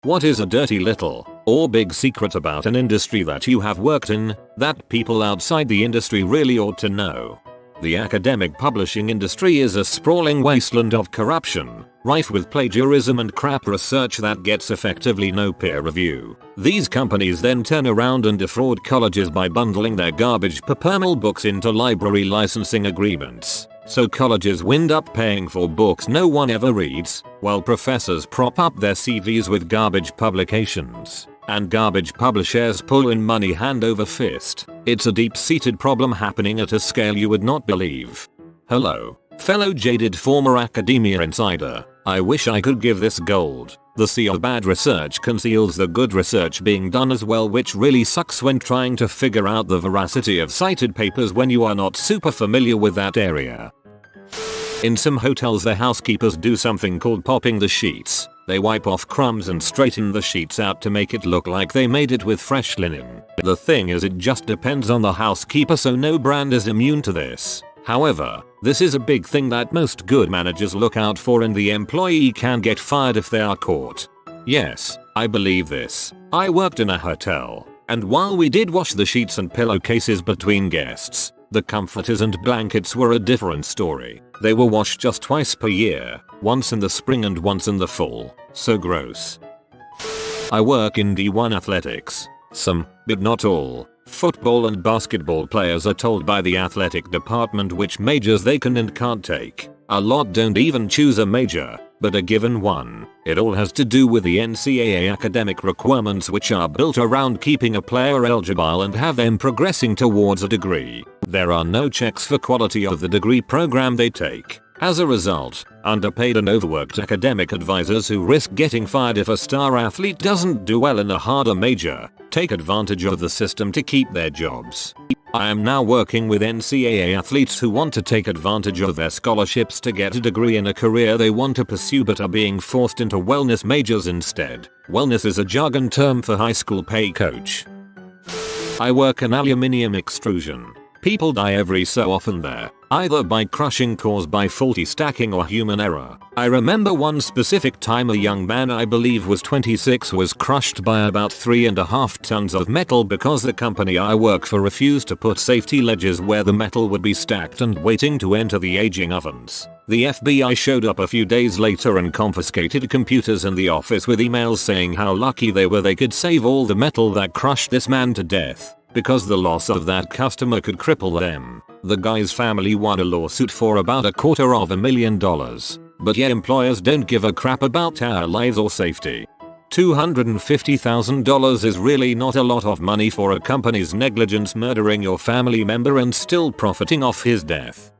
What is a dirty little or big secret about an industry that you have worked in that people outside the industry really ought to know? The academic publishing industry is a sprawling wasteland of corruption, rife with plagiarism and crap research that gets effectively no peer review. These companies then turn around and defraud colleges by bundling their garbage papermill books into library licensing agreements. So colleges wind up paying for books no one ever reads, while professors prop up their CVs with garbage publications. And garbage publishers pull in money hand over fist. It's a deep-seated problem happening at a scale you would not believe. Hello, fellow jaded former academia insider. I wish I could give this gold. The sea of bad research conceals the good research being done as well, which really sucks when trying to figure out the veracity of cited papers when you are not super familiar with that area. In some hotels, the housekeepers do something called popping the sheets. They wipe off crumbs and straighten the sheets out to make it look like they made it with fresh linen. The thing is, it just depends on the housekeeper, so no brand is immune to this. However, this is a big thing that most good managers look out for, and the employee can get fired if they are caught. Yes, I believe this. I worked in a hotel, and while we did wash the sheets and pillowcases between guests, the comforters and blankets were a different story. They were washed just twice per year, once in the spring and once in the fall. So gross. I work in D1 athletics. Some, but not all, football and basketball players are told by the athletic department which majors they can and can't take. A lot don't even choose a major, but a given one. It all has to do with the NCAA academic requirements, which are built around keeping a player eligible and have them progressing towards a degree. There are no checks for quality of the degree program they take. As a result, underpaid and overworked academic advisors who risk getting fired if a star athlete doesn't do well in a harder major take advantage of the system to keep their jobs. I am now working with NCAA athletes who want to take advantage of their scholarships to get a degree in a career they want to pursue but are being forced into wellness majors instead. Wellness is a jargon term for high school pay coach. I work in aluminium extrusion. People die every so often there, either by crushing caused by faulty stacking or human error. I remember one specific time a young man, I believe was 26, was crushed by about 3.5 tons of metal because the company I work for refused to put safety ledges where the metal would be stacked and waiting to enter the aging ovens. The FBI showed up a few days later and confiscated computers in the office with emails saying how lucky they were they could save all the metal that crushed this man to death, because the loss of that customer could cripple them. The guy's family won a lawsuit for about $250,000. But yeah, employers don't give a crap about our lives or safety. $250,000 is really not a lot of money for a company's negligence murdering your family member and still profiting off his death.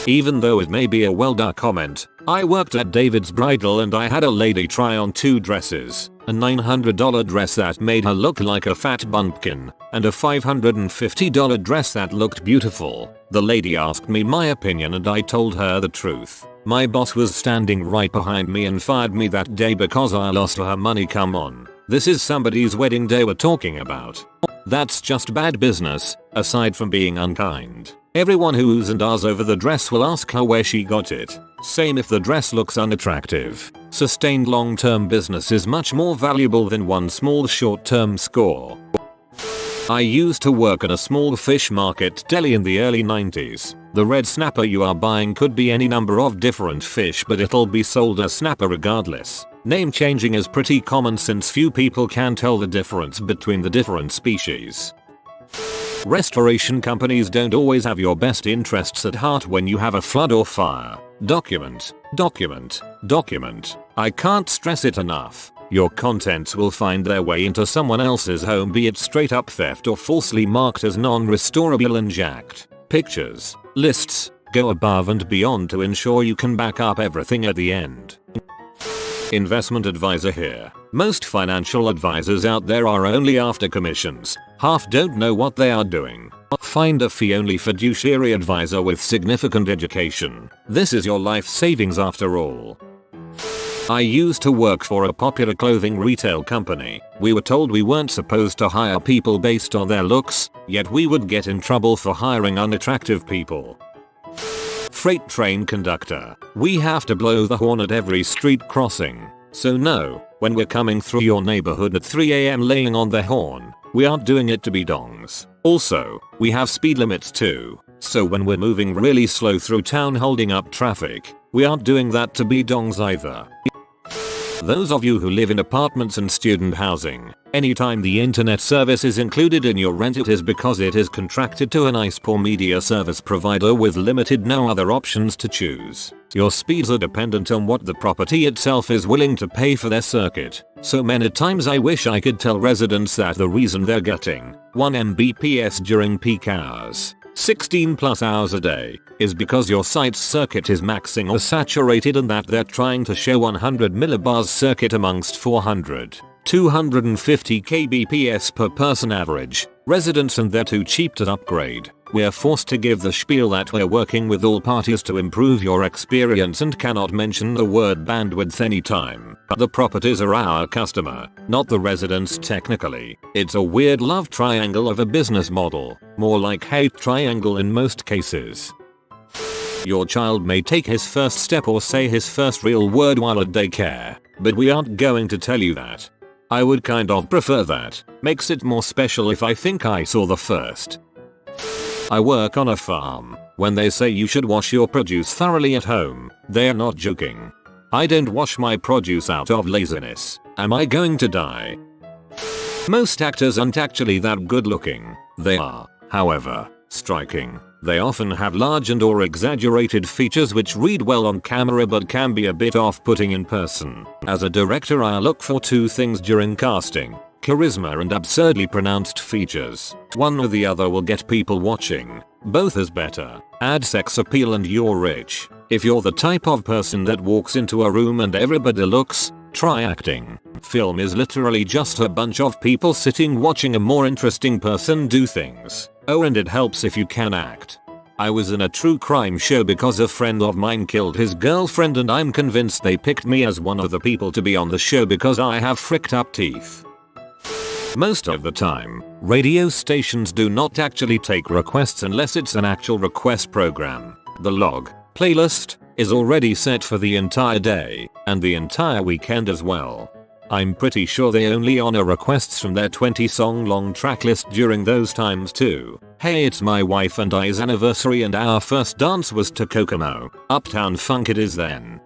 Even though it may be a well-done comment, I worked at David's Bridal and I had a lady try on 2 dresses. A $900 dress that made her look like a fat bumpkin, and a $550 dress that looked beautiful. The lady asked me my opinion and I told her the truth. My boss was standing right behind me and fired me that day because I lost her money. Come on. This is somebody's wedding day we're talking about. That's just bad business, aside from being unkind. Everyone who oohs and ahs over the dress will ask her where she got it. Same if the dress looks unattractive. Sustained long-term business is much more valuable than one small short-term score. I used to work at a small fish market deli in the early 90s. The red snapper you are buying could be any number of different fish, but it'll be sold as snapper regardless. Name changing is pretty common since few people can tell the difference between the different species. Restoration companies don't always have your best interests at heart when you have a flood or fire. Document, document, document. I can't stress it enough. Your contents will find their way into someone else's home, be it straight up theft or falsely marked as non-restorable and jacked. Pictures, lists, go above and beyond to ensure you can back up everything at the end. Investment advisor here. Most financial advisors out there are only after commissions. Half don't know what they are doing. Find a fee-only fiduciary advisor with significant education. This is your life savings after all. I used to work for a popular clothing retail company. We were told we weren't supposed to hire people based on their looks, yet we would get in trouble for hiring unattractive people. Freight train conductor. We have to blow the horn at every street crossing. So no, when we're coming through your neighborhood at 3 AM laying on the horn, we aren't doing it to be dongs. Also, we have speed limits too, so when we're moving really slow through town holding up traffic, we aren't doing that to be dongs either. Those of you who live in apartments and student housing, anytime the internet service is included in your rent, it is because it is contracted to a nice poor media service provider with limited no other options to choose. Your speeds are dependent on what the property itself is willing to pay for their circuit. So many times I wish I could tell residents that the reason they're getting 1 Mbps during peak hours, 16 plus hours a day, is because your site's circuit is maxing or saturated and that they're trying to show 100 millibars circuit amongst 400, 250 kbps per person average residents, and they're too cheap to upgrade. We're forced to give the spiel that we're working with all parties to improve your experience and cannot mention the word bandwidth anytime. The properties are our customer, not the residents technically. It's a weird love triangle of a business model, more like hate triangle in most cases. Your child may take his first step or say his first real word while at daycare, but we aren't going to tell you that. I would kind of prefer that. Makes it more special if I think I saw the first. I work on a farm. When they say you should wash your produce thoroughly at home, they are not joking. I don't wash my produce out of laziness. Am I going to die? Most actors aren't actually that good looking. They are, however, striking. They often have large and or exaggerated features which read well on camera but can be a bit off-putting in person. As a director, I look for two things during casting: charisma and absurdly pronounced features. One or the other will get people watching. Both is better. Add sex appeal and you're rich. If you're the type of person that walks into a room and everybody looks, try acting. Film is literally just a bunch of people sitting watching a more interesting person do things. Oh, and it helps if you can act. I was in a true crime show because a friend of mine killed his girlfriend, and I'm convinced they picked me as one of the people to be on the show because I have fricked up teeth. Most of the time, radio stations do not actually take requests unless it's an actual request program. The log playlist is already set for the entire day and the entire weekend as well. I'm pretty sure they only honor requests from their 20-song long tracklist during those times too. Hey, it's my wife and I's anniversary and our first dance was to Kokomo. Uptown Funk it is then.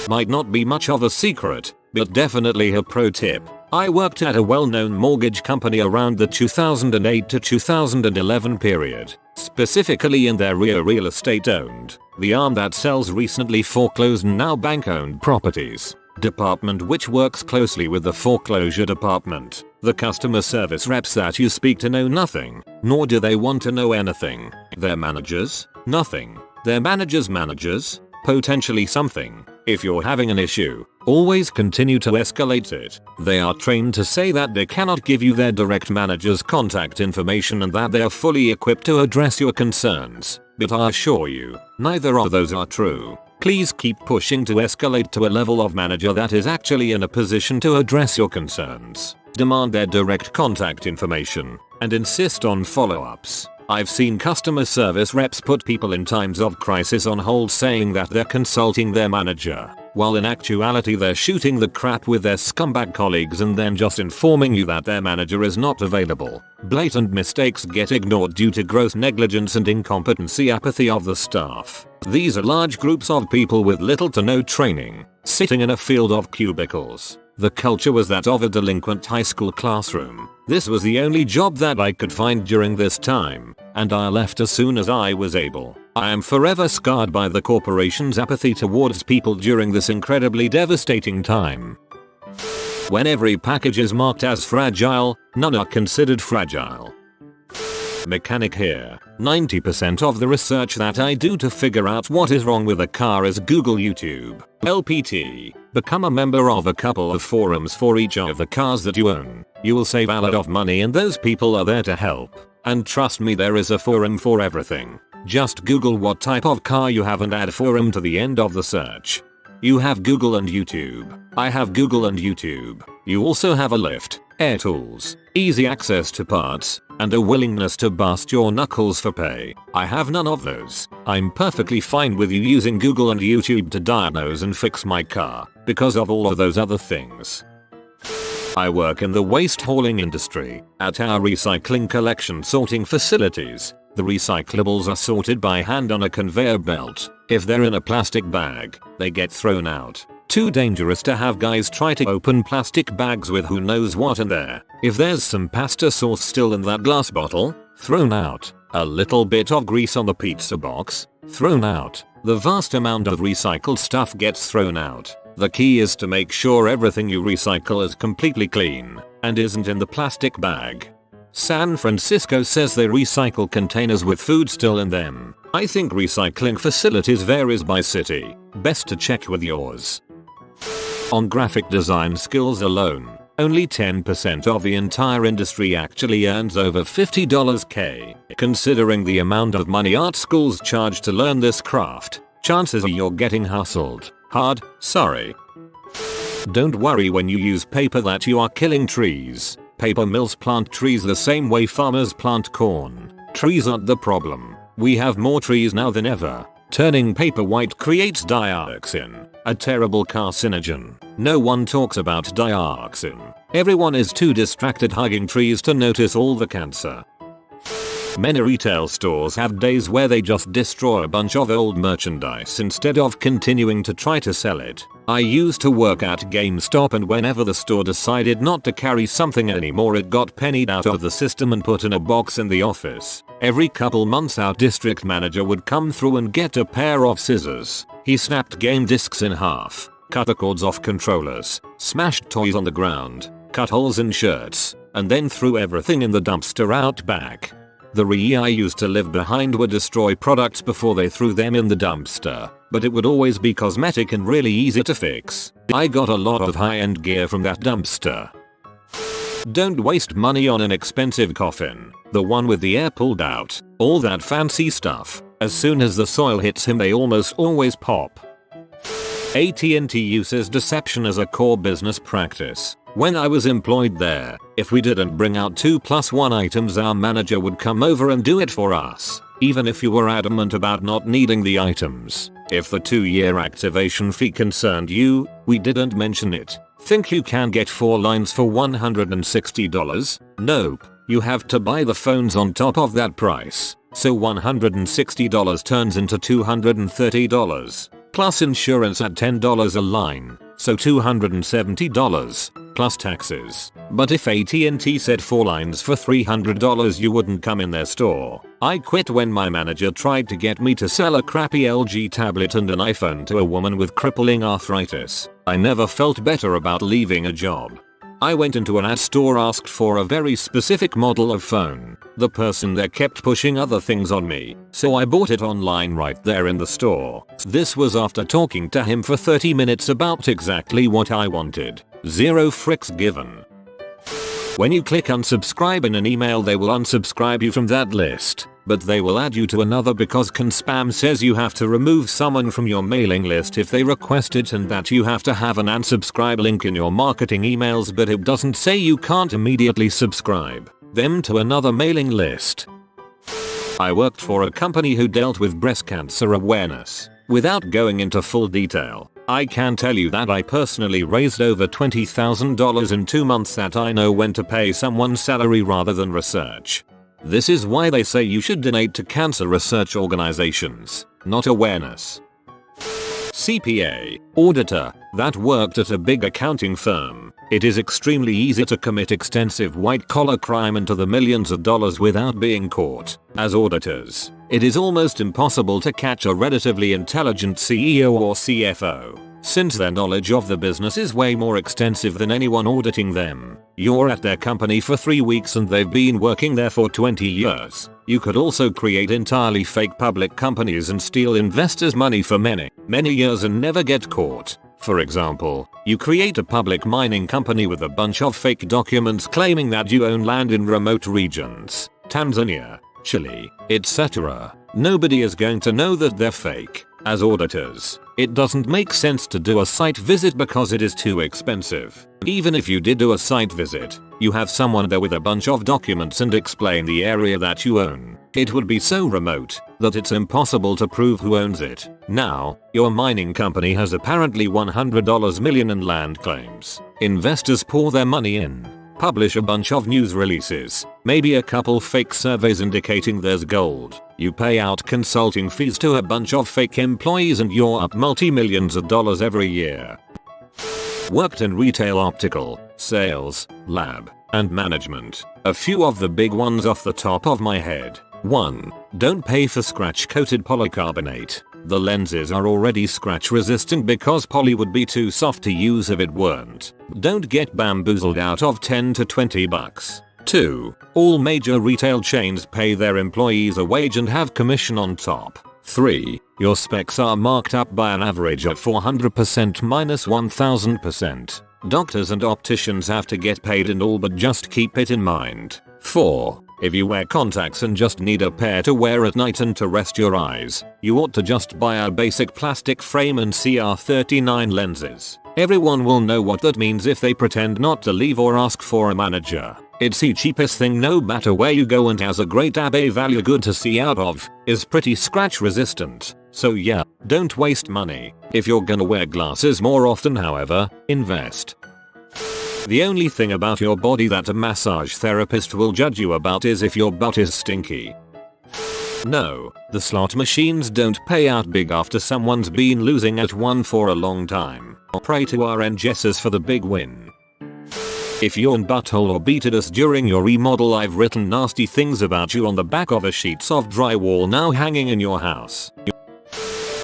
Might not be much of a secret, but definitely a pro tip. I worked at a well-known mortgage company around the 2008 to 2011 period, specifically in their real estate owned, the arm that sells recently foreclosed and now bank-owned properties department, which works closely with the foreclosure department. The customer service reps that you speak to know nothing, nor do they want to know anything. Their managers? Nothing. Their managers' managers? Potentially something. If you're having an issue, always continue to escalate it. They are trained to say that they cannot give you their direct manager's contact information and that they are fully equipped to address your concerns. But I assure you, neither of those are true. Please keep pushing to escalate to a level of manager that is actually in a position to address your concerns. Demand their direct contact information and insist on follow-ups. I've seen customer service reps put people in times of crisis on hold saying that they're consulting their manager, while in actuality they're shooting the crap with their scumbag colleagues and then just informing you that their manager is not available. Blatant mistakes get ignored due to gross negligence and incompetency apathy of the staff. These are large groups of people with little to no training, sitting in a field of cubicles. The culture was that of a delinquent high school classroom. This was the only job that I could find during this time, and I left as soon as I was able. I am forever scarred by the corporation's apathy towards people during this incredibly devastating time. When every package is marked as fragile, none are considered fragile. Mechanic here. 90% of the research that I do to figure out what is wrong with a car is Google YouTube. LPT. Become a member of a couple of forums for each of the cars that you own. You will save a lot of money and those people are there to help. And trust me, there is a forum for everything. Just Google what type of car you have and add forum to the end of the search. You have Google and YouTube. I have Google and YouTube. You also have a lift, air tools, easy access to parts, and a willingness to bust your knuckles for pay. I have none of those. I'm perfectly fine with you using Google and YouTube to diagnose and fix my car, because of all of those other things. I work in the waste hauling industry. At our recycling collection sorting facilities, the recyclables are sorted by hand on a conveyor belt. If they're in a plastic bag, they get thrown out. Too dangerous to have guys try to open plastic bags with who knows what in there. If there's some pasta sauce still in that glass bottle, thrown out. A little bit of grease on the pizza box, thrown out. The vast amount of recycled stuff gets thrown out. The key is to make sure everything you recycle is completely clean and isn't in the plastic bag. San Francisco says they recycle containers with food still in them. I think recycling facilities varies by city. Best to check with yours. On graphic design skills alone, only 10% of the entire industry actually earns over $50K. Considering the amount of money art schools charge to learn this craft, chances are you're getting hustled hard. Sorry. Don't worry when you use paper that you are killing trees. Paper mills plant trees the same way farmers plant corn. Trees aren't the problem. We have more trees now than ever. Turning paper white creates dioxin, a terrible carcinogen. No one talks about dioxin. Everyone is too distracted hugging trees to notice all the cancer. Many retail stores have days where they just destroy a bunch of old merchandise instead of continuing to try to sell it. I used to work at GameStop, and whenever the store decided not to carry something anymore, it got pennied out of the system and put in a box in the office. Every couple months our district manager would come through and get a pair of scissors. He snapped game discs in half, cut the cords off controllers, smashed toys on the ground, cut holes in shirts, and then threw everything in the dumpster out back. The RE I used to live behind would destroy products before they threw them in the dumpster, but it would always be cosmetic and really easy to fix. I got a lot of high-end gear from that dumpster. Don't waste money on an expensive coffin, the one with the air pulled out, all that fancy stuff. As soon as the soil hits him they almost always pop. AT&T uses deception as a core business practice. When I was employed there, if we didn't bring out 2+1 items, our manager would come over and do it for us, even if you were adamant about not needing the items. If the 2-year activation fee concerned you, we didn't mention it. Think you can get 4 lines for $160? Nope. You have to buy the phones on top of that price. So $160 turns into $230. Plus insurance at $10 a line. So $270. Plus taxes. But if AT&T said 4 lines for $300, you wouldn't come in their store. I quit when my manager tried to get me to sell a crappy LG tablet and an iPhone to a woman with crippling arthritis. I never felt better about leaving a job. I went into an ad store, asked for a very specific model of phone. The person there kept pushing other things on me, so I bought it online right there in the store. This was after talking to him for 30 minutes about exactly what I wanted. 0 fricks given. When you click unsubscribe in an email, they will unsubscribe you from that list, but they will add you to another because ConSpam says you have to remove someone from your mailing list if they request it, and that you have to have an unsubscribe link in your marketing emails, but it doesn't say you can't immediately subscribe them to another mailing list. I worked for a company who dealt with breast cancer awareness. Without going into full detail, I can tell you that I personally raised over $20,000 in 2 months that I know when to pay someone's salary rather than research. This is why they say you should donate to cancer research organizations, not awareness. CPA, auditor, that worked at a big accounting firm. It is extremely easy to commit extensive white-collar crime into the millions of dollars without being caught. As auditors, it is almost impossible to catch a relatively intelligent CEO or CFO, since their knowledge of the business is way more extensive than anyone auditing them. You're at their company for 3 weeks and they've been working there for 20 years. You could also create entirely fake public companies and steal investors' money for many years and never get caught. For example, you create a public mining company with a bunch of fake documents claiming that you own land in remote regions, Tanzania, Chile, etc. Nobody is going to know that they're fake. As auditors, it doesn't make sense to do a site visit because it is too expensive. Even if you did do a site visit, you have someone there with a bunch of documents and explain the area that you own. It would be so remote that it's impossible to prove who owns it. Now, your mining company has apparently $100 million in land claims. Investors pour their money in, publish a bunch of news releases, maybe a couple fake surveys indicating there's gold. You pay out consulting fees to a bunch of fake employees and you're up multi-millions of dollars every year. Worked in retail, optical, sales, lab, and management. A few of the big ones off the top of my head. 1. Don't pay for scratch-coated polycarbonate. The lenses are already scratch resistant because poly would be too soft to use if it weren't. Don't get bamboozled out of 10 to 20 bucks. 2. All major retail chains pay their employees a wage and have commission on top. 3. Your specs are marked up by an average of 400% minus 1000%. Doctors and opticians have to get paid and all, but just keep it in mind. 4. If you wear contacts and just need a pair to wear at night and to rest your eyes, you ought to just buy a basic plastic frame and CR39 lenses. Everyone will know what that means if they pretend not to leave or ask for a manager. It's the cheapest thing no matter where you go and has a great abbey value good to see out of, is pretty scratch resistant. So yeah, don't waste money. If you're gonna wear glasses more often, however, invest. The only thing about your body that a massage therapist will judge you about is if your butt is stinky. No, the slot machines don't pay out big after someone's been losing at one for a long time. Pray to our NGSs for the big win. If yawn butthole or beated us during your remodel, I've written nasty things about you on the back of a sheets of drywall now hanging in your house.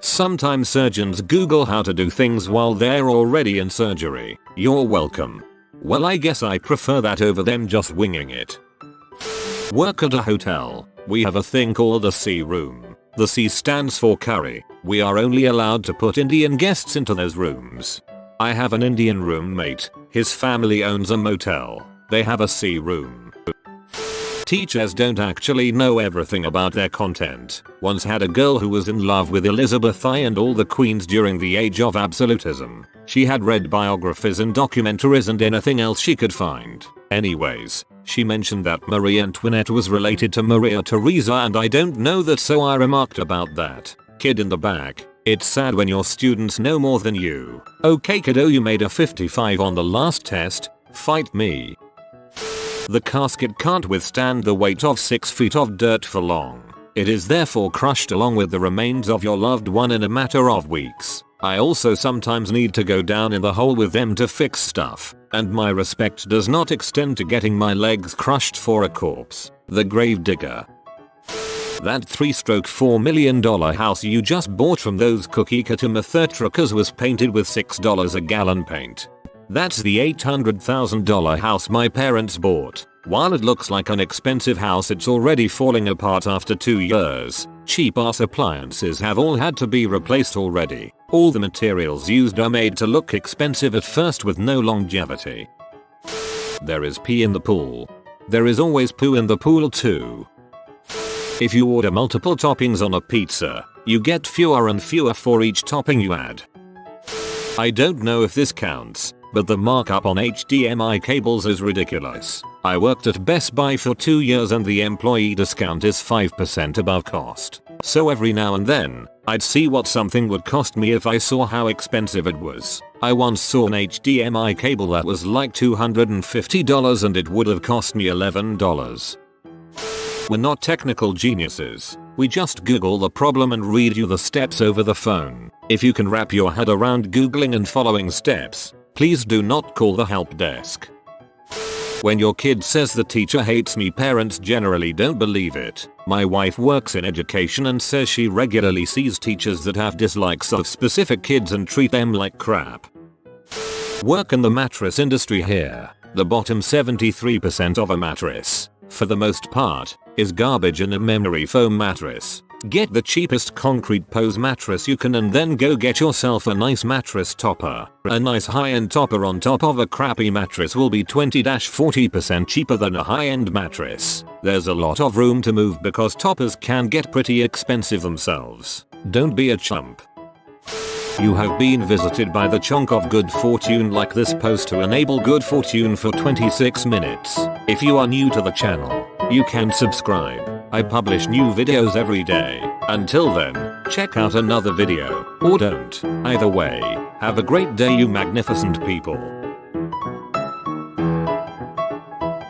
Sometimes surgeons Google how to do things while they're already in surgery. You're welcome. Well, I guess I prefer that over them just winging it. Work at a hotel. We have a thing called a C room. The C stands for curry. We are only allowed to put Indian guests into those rooms. I have an Indian roommate. His family owns a motel. They have a C room. Teachers don't actually know everything about their content. Once had a girl who was in love with Elizabeth I and all the queens during the age of absolutism. She had read biographies and documentaries and anything else she could find. Anyways, she mentioned that Marie Antoinette was related to Maria Theresa, and I don't know that, so I remarked about that. Kid in the back. It's sad when your students know more than you. Okay kiddo, you made a 55 on the last test. Fight me. The casket can't withstand the weight of 6 feet of dirt for long. It is therefore crushed along with the remains of your loved one in a matter of weeks. I also sometimes need to go down in the hole with them to fix stuff, and my respect does not extend to getting my legs crushed for a corpse. The Gravedigger. That 3-stroke $4 million house you just bought from those cookie cutter method truckers was painted with $6 a gallon paint. That's the $800,000 house my parents bought. While it looks like an expensive house, it's already falling apart after 2 years. Cheap ass appliances have all had to be replaced already. All the materials used are made to look expensive at first with no longevity. There is pee in the pool. There is always poo in the pool too. If you order multiple toppings on a pizza, you get fewer and fewer for each topping you add. I don't know if this counts, but the markup on HDMI cables is ridiculous. I worked at Best Buy for 2 years and the employee discount is 5% above cost. So every now and then, I'd see what something would cost me if I saw how expensive it was. I once saw an HDMI cable that was like $250 and it would have cost me $11. We're not technical geniuses. We just Google the problem and read you the steps over the phone. If you can wrap your head around Googling and following steps, please do not call the help desk. When your kid says the teacher hates me, parents generally don't believe it. My wife works in education and says she regularly sees teachers that have dislikes of specific kids and treat them like crap. Work in the mattress industry here. The bottom 73% of a mattress, for the most part, is garbage in a memory foam mattress. Get the cheapest concrete pose mattress you can and then go get yourself a nice mattress topper. A nice high-end topper on top of a crappy mattress will be 20-40% cheaper than a high-end mattress. There's a lot of room to move because toppers can get pretty expensive themselves. Don't be a chump. You have been visited by the chunk of good fortune. Like this post to enable good fortune for 26 minutes. If you are new to the channel, you can subscribe. I publish new videos every day. Until then, check out another video, or don't. Either way, have a great day you magnificent people.